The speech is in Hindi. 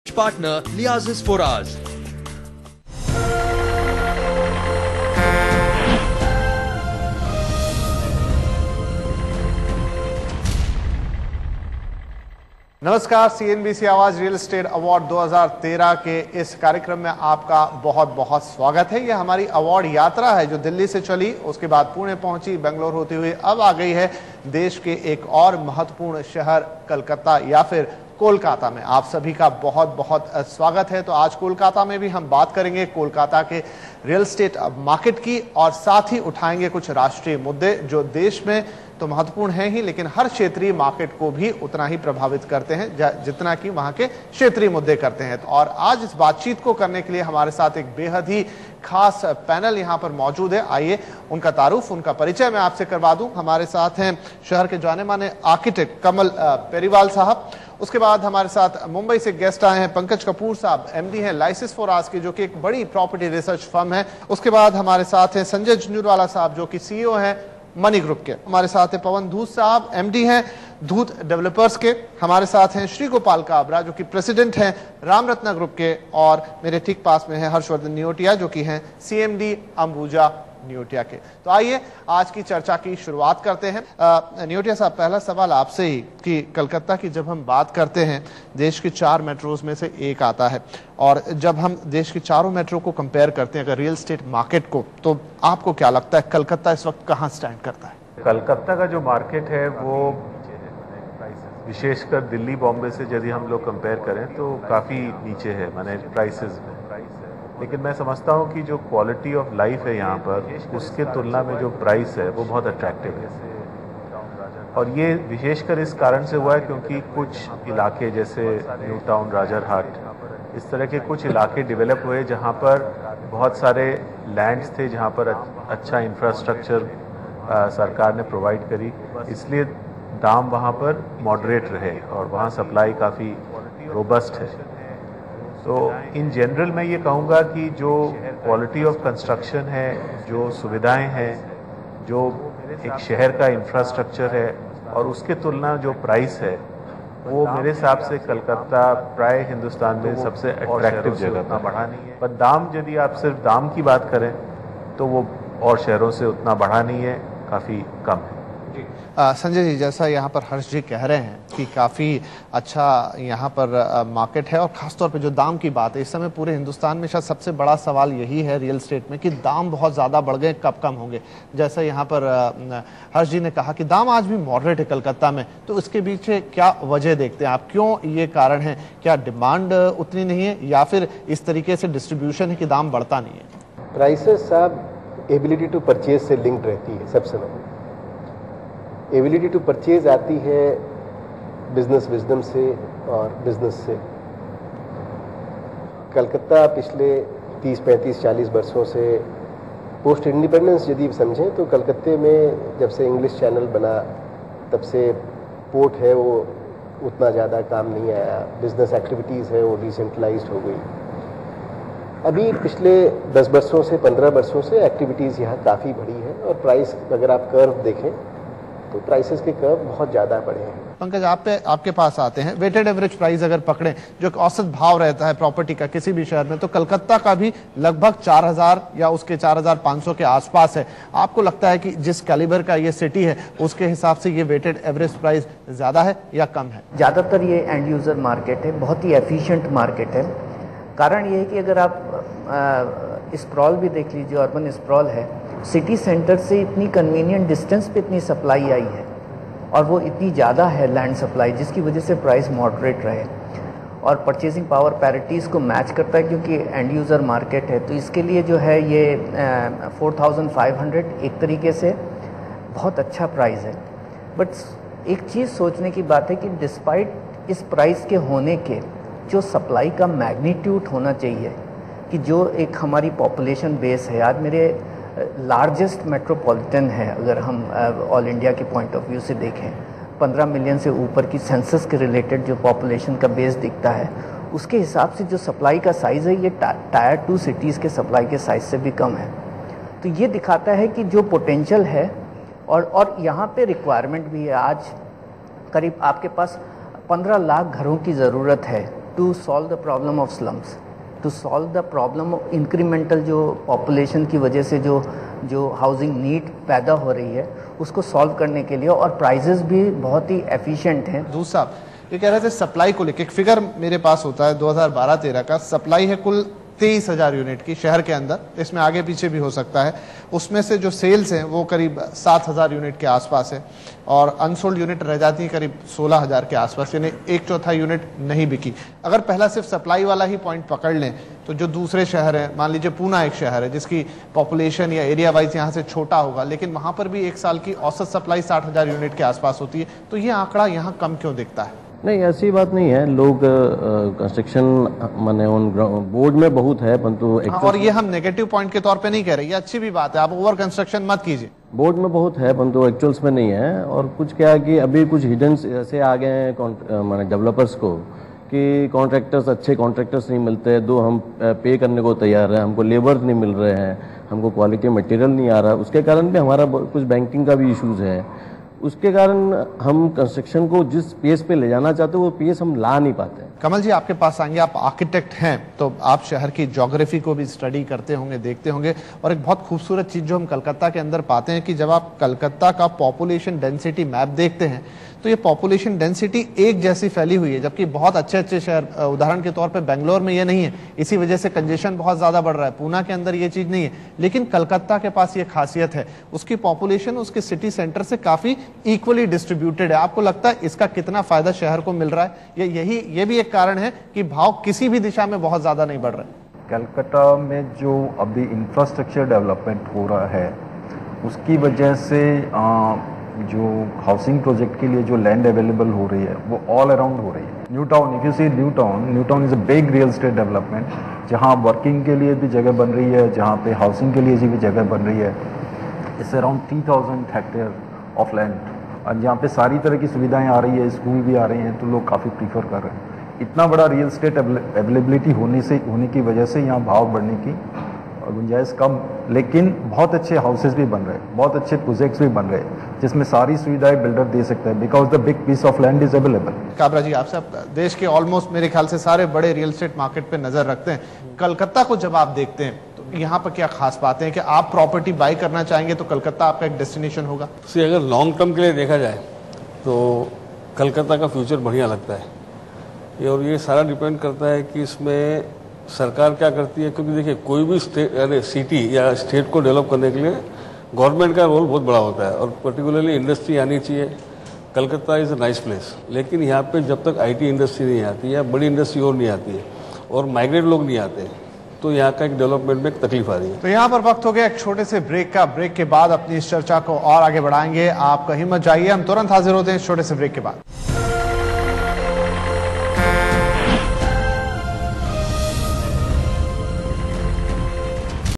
Partner Liazis Foraz. नमस्कार, सीएनबीसी आवाज रियल एस्टेट अवार्ड 2013 के इस कार्यक्रम में आपका बहुत बहुत स्वागत है। यह हमारी अवार्ड यात्रा है जो दिल्ली से चली, उसके बाद पुणे पहुंची, बेंगलोर होती हुई अब आ गई है देश के एक और महत्वपूर्ण शहर कलकत्ता या फिर कोलकाता में। आप सभी का बहुत बहुत स्वागत है। तो आज कोलकाता में भी हम बात करेंगे कोलकाता के रियल एस्टेट मार्केट की और साथ ही उठाएंगे कुछ राष्ट्रीय मुद्दे जो देश में तो महत्वपूर्ण है ही, लेकिन हर क्षेत्रीय मार्केट को भी उतना ही प्रभावित करते हैं जितना कि वहां के क्षेत्रीय मुद्दे करते हैं। और आज इस बातचीत को करने के लिए हमारे साथ एक बेहद ही खास पैनल यहां पर मौजूद है। आइए उनका तारुफ, उनका परिचय मैं आपसे करवा दूं। हमारे साथ हैं शहर के जाने माने आर्किटेक्ट कमल पेरीवाल साहब। उसके बाद हमारे साथ मुंबई से गेस्ट आए हैं पंकज कपूर साहब, एमडी हैं लाइसिस फोराज की, जो कि एक बड़ी प्रॉपर्टी रिसर्च फर्म है। उसके बाद हमारे साथ हैं संजय झुंझुनवाला साहब, जो कि सीईओ हैं मनी ग्रुप के। हमारे साथ हैं पवन धूत साहब, एमडी हैं धूत डेवलपर्स के। हमारे साथ हैं श्री गोपाल काबरा, जो कि प्रेसिडेंट हैं रामरत्ना ग्रुप के। और मेरे ठीक पास में है हर्षवर्धन नियोटिया, जो कि हैं सीएमडी अंबुजा नियोटिया के। तो आइए आज की चर्चा की शुरुआत करते हैं। नियोटिया साहब, पहला सवाल आपसे ही कि कलकत्ता की जब हम बात करते हैं, देश के 4 मेट्रोज में से एक आता है, और जब हम देश के चारों मेट्रो को कंपेयर करते हैं अगर रियल एस्टेट मार्केट को, तो आपको क्या लगता है कलकत्ता इस वक्त कहाँ स्टैंड करता है? कलकत्ता का जो मार्केट है वो विशेषकर दिल्ली बॉम्बे से यदि हम लोग कंपेयर करें तो काफ़ी नीचे है, माने प्राइसेस में। लेकिन मैं समझता हूँ कि जो क्वालिटी ऑफ लाइफ है यहाँ पर, उसके तुलना में जो प्राइस है वो बहुत अट्रैक्टिव है। और ये विशेषकर इस कारण से हुआ है क्योंकि कुछ इलाके जैसे न्यू टाउन, राजरहाट, इस तरह के कुछ इलाके डेवलप हुए जहाँ पर बहुत सारे लैंड्स थे, जहाँ पर अच्छा इंफ्रास्ट्रक्चर सरकार ने प्रोवाइड करी, इसलिए दाम वहाँ पर मॉडरेट रहे और वहाँ सप्लाई काफ़ी रोबस्ट है। तो इन जनरल मैं ये कहूँगा कि जो क्वालिटी ऑफ कंस्ट्रक्शन है, जो सुविधाएं हैं, जो एक शहर का इंफ्रास्ट्रक्चर है और उसके तुलना जो प्राइस है, वो मेरे हिसाब से कलकत्ता प्राय हिंदुस्तान में सबसे अट्रैक्टिव जगह था। बढ़ा नहीं है, पर दाम यदि आप सिर्फ दाम की बात करें तो वो और शहरों से उतना बढ़ा नहीं है, काफ़ी कम है। संजय जी, जैसा यहाँ पर हर्ष जी कह रहे हैं कि काफ़ी अच्छा यहाँ पर मार्केट है, और ख़ासतौर पे जो दाम की बात है, इस समय पूरे हिंदुस्तान में शायद सबसे बड़ा सवाल यही है रियल एस्टेट में कि दाम बहुत ज़्यादा बढ़ गए, कब कम होंगे। जैसा यहाँ पर हर्ष जी ने कहा कि दाम आज भी मॉडरेट है कलकत्ता में, तो इसके पीछे क्या वजह देखते हैं आप? क्यों ये कारण है? क्या डिमांड उतनी नहीं है या फिर इस तरीके से डिस्ट्रीब्यूशन है कि दाम बढ़ता नहीं है? प्राइसेस साहब एबिलिटी टू परचेज से लिंक्ड रहती है। सबसे पहले एबिलिटी टू परचेज आती है बिजनेस विजडम से और बिजनेस से। कलकत्ता पिछले 30, 35, 40 वर्षों से पोस्ट इंडिपेंडेंस यदि समझें तो कलकत्ते में जब से इंग्लिश चैनल बना तब से पोर्ट है वो उतना ज़्यादा काम नहीं आया, बिजनेस एक्टिविटीज़ है वो डिसेंट्रलाइज्ड हो गई। अभी पिछले 10 वर्षों से 15 वर्षों से एक्टिविटीज़ यहाँ काफ़ी बढ़ी है और प्राइस अगर आप कर्व देखें तो प्राइसेस के कर्व बहुत ज़्यादा बढ़े हैं। पंकज, आपके पास आते हैं, वेटेड एवरेज प्राइस अगर पकड़ें, जो औसत भाव रहता है प्रॉपर्टी का किसी भी शहर में, तो कलकत्ता का भी लगभग 4000 या उसके 4500 के आसपास है। आपको लगता है कि जिस कैलिबर का ये सिटी है उसके हिसाब से ये वेटेड एवरेज प्राइस ज्यादा है या कम है? ज़्यादातर ये एंड यूज़र मार्केट है, बहुत ही एफिशिएंट मार्केट है। कारण ये है कि अगर आप स्प्रॉल भी देख लीजिए, अर्बन स्प्रॉल है, सिटी सेंटर से इतनी कन्वीनियंट डिस्टेंस पे इतनी सप्लाई आई है और वो इतनी ज़्यादा है लैंड सप्लाई, जिसकी वजह से प्राइस मॉडरेट रहे और परचेजिंग पावर पैरिटीज़ को मैच करता है क्योंकि एंड यूज़र मार्केट है। तो इसके लिए जो है ये 4500 एक तरीके से बहुत अच्छा प्राइस है। बट एक चीज़ सोचने की बात है कि डिस्पाइट इस प्राइस के होने के, जो सप्लाई का मैग्नीट्यूड होना चाहिए, कि जो एक हमारी पॉपुलेशन बेस है, आज मेरे लार्जेस्ट मेट्रोपॉलिटन है अगर हम ऑल इंडिया के पॉइंट ऑफ व्यू से देखें, 15 मिलियन से ऊपर की सेंसस के रिलेटेड जो पॉपुलेशन का बेस दिखता है, उसके हिसाब से जो सप्लाई का साइज़ है ये टायर 2 सिटीज़ के सप्लाई के साइज़ से भी कम है। तो ये दिखाता है कि जो पोटेंशियल है और यहाँ पे रिक्वायरमेंट भी है। आज करीब आपके पास 15 लाख घरों की ज़रूरत है to solve the problem of slums, to solve the problem of incremental जो पॉपुलेशन की वजह से जो हाउसिंग नीड पैदा हो रही है उसको सॉल्व करने के लिए, और प्राइजेस भी बहुत ही एफिशिएंट हैं। दूसरा ये कह रहे थे सप्लाई को लेकर, एक फिगर मेरे पास होता है 2012-13 का, सप्लाई है कुल 23,000 यूनिट की शहर के अंदर, इसमें आगे पीछे भी हो सकता है। उसमें से जो सेल्स हैं वो करीब 7,000 यूनिट के आसपास है और अनसोल्ड यूनिट रह जाती है करीब 16,000 के आसपास, यानी 1/4 यूनिट नहीं बिकी। अगर पहला सिर्फ सप्लाई वाला ही पॉइंट पकड़ लें तो जो दूसरे शहर हैं, मान लीजिए पूना एक शहर है जिसकी पॉपुलेशन या एरिया वाइज यहाँ से छोटा होगा, लेकिन वहाँ पर भी एक साल की औसत सप्लाई 60,000 यूनिट के आसपास होती है, तो ये आंकड़ा यहाँ कम क्यों दिखता है? नहीं, ऐसी बात नहीं है। लोग कंस्ट्रक्शन माने ऑन बोर्ड में बहुत है, परंतु और ये हम नेगेटिव पॉइंट के तौर पे नहीं कह रहे, ये अच्छी भी बात है, आप ओवर कंस्ट्रक्शन मत कीजिए। बोर्ड में बहुत है परंतु एक्चुअल्स में नहीं है। और कुछ क्या है कि अभी कुछ हिडन ऐसे आ गए हैं माने डेवलपर्स को कि कॉन्ट्रैक्टर्स, अच्छे कॉन्ट्रैक्टर्स नहीं मिलते, दो हम पे करने को तैयार हैं, हमको लेबर नहीं मिल रहे हैं, हमको क्वालिटी मटेरियल नहीं आ रहा, उसके कारण भी हमारा कुछ बैंकिंग का भी इश्यूज है। उसके कारण हम कंस्ट्रक्शन को जिस पेस पे ले जाना चाहते हैं वो पेस हम ला नहीं पाते। कमल जी आपके पास आएंगे, आप आर्किटेक्ट हैं तो आप शहर की ज्योग्राफी को भी स्टडी करते होंगे, देखते होंगे, और एक बहुत खूबसूरत चीज जो हम कलकत्ता के अंदर पाते हैं कि जब आप कलकत्ता का पॉपुलेशन डेंसिटी मैप देखते हैं तो ये पॉपुलेशन डेंसिटी एक जैसी फैली हुई है, जबकि बहुत अच्छे अच्छे शहर, उदाहरण के तौर पे बेंगलोर में ये नहीं है, इसी वजह से कंजेशन बहुत ज्यादा बढ़ रहा है। पूना के अंदर ये चीज नहीं है, लेकिन कलकत्ता के पास ये खासियत है, उसकी पॉपुलेशन उसके सिटी सेंटर से काफी इक्वली डिस्ट्रीब्यूटेड है। आपको लगता है इसका कितना फायदा शहर को मिल रहा है? ये भी एक कारण है कि भाव किसी भी दिशा में बहुत ज्यादा नहीं बढ़ रहे। कलकत्ता में जो अभी इंफ्रास्ट्रक्चर डेवलपमेंट हो रहा है उसकी वजह से जो हाउसिंग प्रोजेक्ट के लिए जो लैंड अवेलेबल हो रही है वो ऑल अराउंड हो रही है। New town, if you see new town is a big real estate development, जहां वर्किंग के लिए भी जगह बन रही है, जहां पे हाउसिंग के लिए भी जगह बन रही है। It's around 3,000 hectare of land, और जहाँ पे सारी तरह की सुविधाएं आ रही है, स्कूल भी आ रही हैं, तो लोग काफ़ी प्रीफर कर रहे हैं। इतना बड़ा रियल एस्टेट अवेलेबिलिटी होने की वजह से यहाँ भाव बढ़ने की गुंजाइश कम, लेकिन बहुत अच्छे हाउसेज भी बन रहे हैं, बहुत अच्छे प्रोजेक्ट्स भी बन रहे हैं जिसमें सारी सुविधाएं बिल्डर दे सकते हैं, because the big piece of land is available. Kabra ji आपसे, देश के ऑलमोस्ट मेरे ख्याल से सारे बड़े रियल एस्टेट मार्केट पे नजर रखते हैं, कलकत्ता को जब आप देखते हैं तो यहाँ पर क्या खास बातें हैं कि आप प्रॉपर्टी बाई करना चाहेंगे तो कलकत्ता आपका एक डेस्टिनेशन होगा? अगर लॉन्ग टर्म के लिए देखा जाए तो कलकत्ता का फ्यूचर बढ़िया लगता है, और ये सारा डिपेंड करता है कि इसमें सरकार क्या करती है, क्योंकि देखिए कोई भी सिटी या स्टेट को डेवलप करने के लिए गवर्नमेंट का रोल बहुत बड़ा होता है, और पर्टिकुलरली इंडस्ट्री आनी चाहिए। Calcutta is a nice place, लेकिन यहाँ पे जब तक आईटी इंडस्ट्री नहीं आती है, बड़ी इंडस्ट्री और नहीं आती है, और माइग्रेट लोग नहीं आते, तो यहाँ का एक डेवलपमेंट में एक तकलीफ आ रही है। तो यहाँ पर वक्त हो गया एक छोटे से ब्रेक का। ब्रेक के बाद अपनी इस चर्चा को और आगे बढ़ाएंगे, आप कहीं मत जाइए, हम तुरंत हाजिर होते हैं इस छोटे से ब्रेक के बाद।